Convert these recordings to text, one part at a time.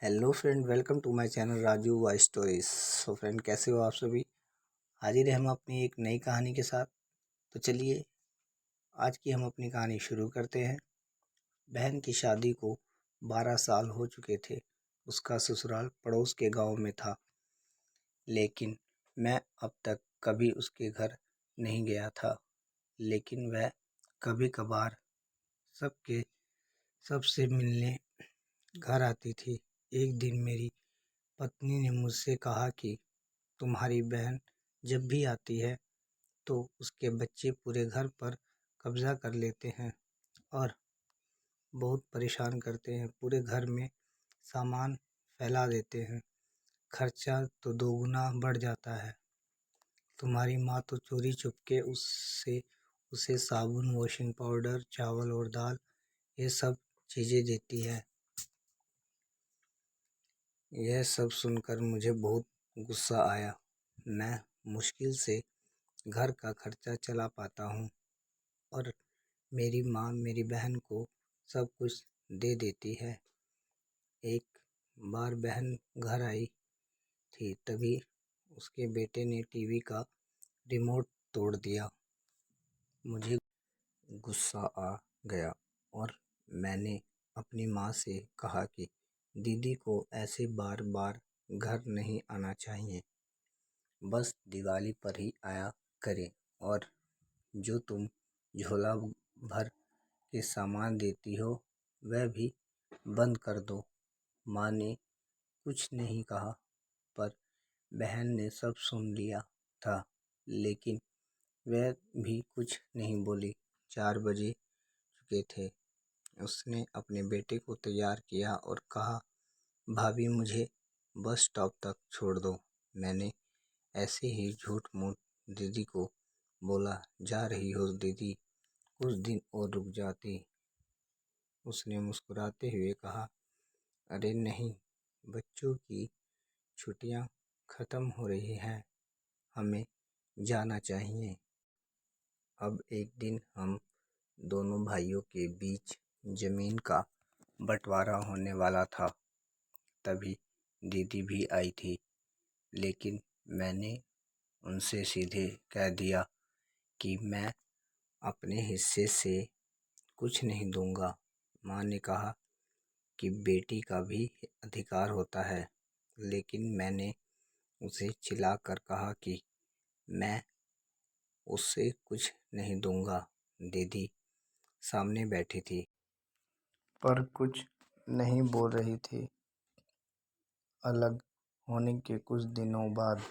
Hello friend, welcome to my channel Raju Y stories. So friend, कैसे हो आप सभी? हाजिर है हम अपनी एक नई कहानी के साथ। तो चलिए आज की हम अपनी कहानी शुरू करते हैं। बहन की शादी को 12 साल हो चुके थे। उसका ससुराल पड़ोस के गांव में था, लेकिन मैं अब तक कभी उसके घर नहीं गया था। लेकिन वह कभी कभार सबके सबसे मिलने घर आती थी। एक दिन मेरी पत्नी ने मुझसे कहा कि तुम्हारी बहन जब भी आती है तो उसके बच्चे पूरे घर पर कब्जा कर लेते हैं और बहुत परेशान करते हैं। पूरे घर में सामान फैला देते हैं। खर्चा तो दोगुना बढ़ जाता है। तुम्हारी माँ तो चोरी चुपके उससे उसे साबुन, वॉशिंग पाउडर, चावल और दाल ये सब चीज़ें देती है। यह सब सुनकर मुझे बहुत गुस्सा आया। मैं मुश्किल से घर का खर्चा चला पाता हूँ और मेरी माँ मेरी बहन को सब कुछ दे देती है। एक बार बहन घर आई थी, तभी उसके बेटे ने टीवी का रिमोट तोड़ दिया। मुझे गुस्सा आ गया और मैंने अपनी माँ से कहा कि दीदी को ऐसे बार बार घर नहीं आना चाहिए, बस दिवाली पर ही आया करे और जो तुम झोला भर के सामान देती हो वह भी बंद कर दो। माँ ने कुछ नहीं कहा, पर बहन ने सब सुन लिया था, लेकिन वह भी कुछ नहीं बोली। 4 बजे चुके थे। उसने अपने बेटे को तैयार किया और कहा, भाभी मुझे बस स्टॉप तक छोड़ दो। मैंने ऐसे ही झूठ मूठ दीदी को बोला, जा रही हो दीदी, कुछ दिन और रुक जाती। उसने मुस्कुराते हुए कहा, अरे नहीं, बच्चों की छुट्टियां खत्म हो रही हैं, हमें जाना चाहिए। अब एक दिन हम दोनों भाइयों के बीच जमीन का बंटवारा होने वाला था। तभी दीदी भी आई थी, लेकिन मैंने उनसे सीधे कह दिया कि मैं अपने हिस्से से कुछ नहीं दूंगा। माँ ने कहा कि बेटी का भी अधिकार होता है, लेकिन मैंने उसे चिल्लाकर कहा कि मैं उससे कुछ नहीं दूंगा। दीदी सामने बैठी थी, पर कुछ नहीं बोल रही थी। अलग होने के कुछ दिनों बाद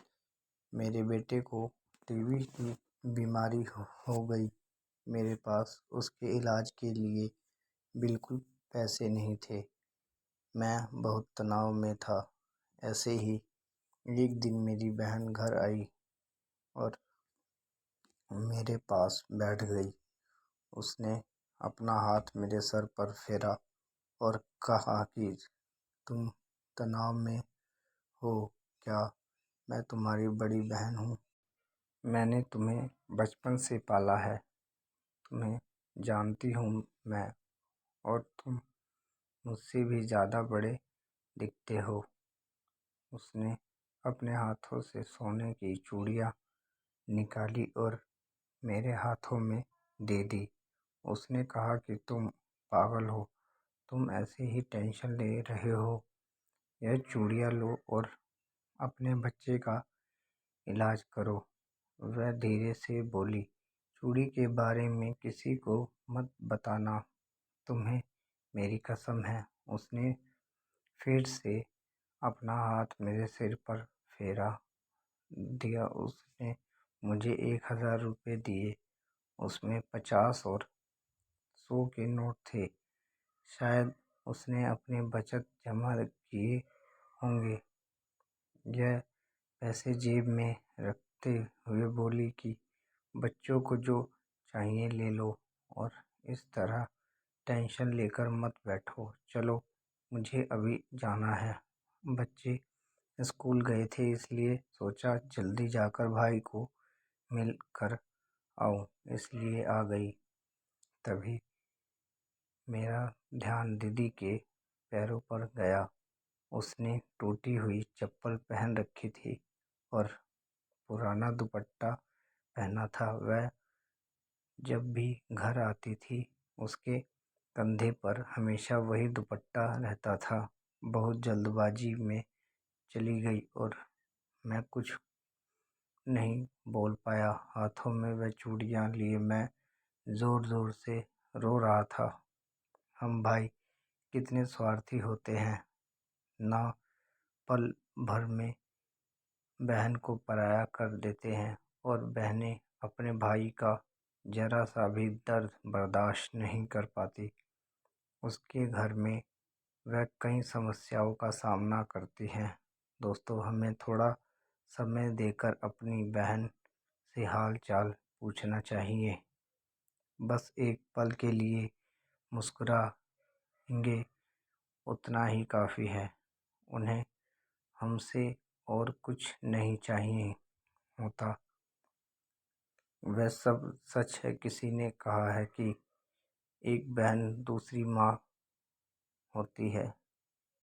मेरे बेटे को टीबी की बीमारी हो गई। मेरे पास उसके इलाज के लिए बिल्कुल पैसे नहीं थे। मैं बहुत तनाव में था। ऐसे ही एक दिन मेरी बहन घर आई और मेरे पास बैठ गई। उसने अपना हाथ मेरे सर पर फेरा और कहा कि तुम तनाव में हो क्या? मैं तुम्हारी बड़ी बहन हूँ। मैंने तुम्हें बचपन से पाला है, तुम्हें जानती हूँ मैं, और तुम मुझसे भी ज़्यादा बड़े दिखते हो। उसने अपने हाथों से सोने की चूड़ियाँ निकाली और मेरे हाथों में दे दी। उसने कहा कि तुम पागल हो, तुम ऐसे ही टेंशन ले रहे हो। यह चूड़ियाँ लो और अपने बच्चे का इलाज करो। वह धीरे से बोली, चूड़ी के बारे में किसी को मत बताना, तुम्हें मेरी कसम है। उसने फिर से अपना हाथ मेरे सिर पर फेरा दिया। उसने मुझे 1000 रुपये दिए। उसमें 50 और 100 के नोट थे। शायद उसने अपने बचत जमा किए होंगे। यह पैसे जेब में रखते हुए बोली कि बच्चों को जो चाहिए ले लो और इस तरह टेंशन लेकर मत बैठो। चलो, मुझे अभी जाना है। बच्चे स्कूल गए थे, इसलिए सोचा जल्दी जाकर भाई को मिल कर आऊँ, इसलिए आ गई। तभी मेरा ध्यान दीदी के पैरों पर गया। उसने टूटी हुई चप्पल पहन रखी थी और पुराना दुपट्टा पहना था। वह जब भी घर आती थी उसके कंधे पर हमेशा वही दुपट्टा रहता था। बहुत जल्दबाजी में चली गई और मैं कुछ नहीं बोल पाया। हाथों में वह चूड़ियाँ लिए मैं ज़ोर ज़ोर से रो रहा था। हम भाई कितने स्वार्थी होते हैं, ना पल भर में बहन को पराया कर देते हैं और बहनें अपने भाई का जरा सा भी दर्द बर्दाश्त नहीं कर पाती। उसके घर में वह कई समस्याओं का सामना करती हैं। दोस्तों, हमें थोड़ा समय देकर अपनी बहन से हाल चाल पूछना चाहिए। बस एक पल के लिए मुस्कुराएंगे, उतना ही काफ़ी है। उन्हें हमसे और कुछ नहीं चाहिए होता। वह सब सच है। किसी ने कहा है कि एक बहन दूसरी माँ होती है।